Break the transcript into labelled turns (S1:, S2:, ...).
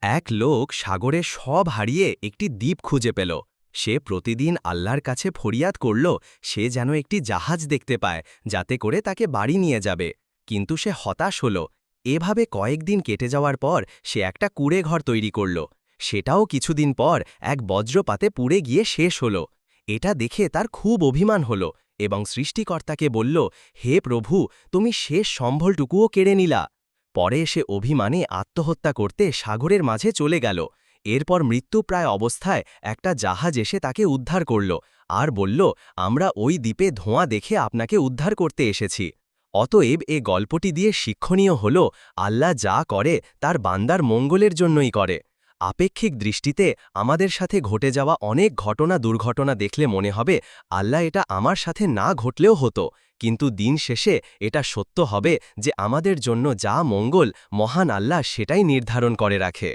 S1: এক লোক সাগরে সব হারিয়ে একটি দ্বীপ খুঁজে পেল। সে প্রতিদিন আল্লাহর কাছে ফরিয়াদ করল সে যেন একটি জাহাজ দেখতে পায়, যাতে করে তাকে বাড়ি নিয়ে যাবে। কিন্তু সে হতাশ হল। এভাবে কয়েকদিন কেটে যাওয়ার পর সে একটা কুঁড়ে ঘর তৈরি করল। সেটাও কিছুদিন পর এক বজ্রপাতে পুড়ে গিয়ে শেষ হল। এটা দেখে তার খুব অভিমান হল এবং সৃষ্টিকর্তাকে বলল, হে প্রভু, তুমি শেষ সম্বলটুকুও কেড়ে নিলা। পরে সে অভিমানে আত্মহত্যা করতে সাগরের মাঝে চলে গেল। এরপর মৃত্যুপ্রায় অবস্থায় একটা জাহাজ এসে তাকে উদ্ধার করল আর বলল, আমরা ওই দ্বীপে ধোঁয়া দেখে আপনাকে উদ্ধার করতে এসেছি। অতএব এ গল্পটি দিয়ে শিক্ষণীয় হল, আল্লাহ যা করে তার বান্দার মঙ্গলের জন্যই করে। আপেক্ষিক দৃষ্টিতে আমাদের সাথে ঘটে যাওয়া অনেক দুর্ঘটনা দেখলে মনে হবে আল্লাহ এটা আমার সাথে না ঘটলেও হতো, কিন্তু দিন শেষে এটা সত্য হবে যে আমাদের জন্য যা মঙ্গল মহান আল্লাহ সেটাই নির্ধারণ করে রাখে।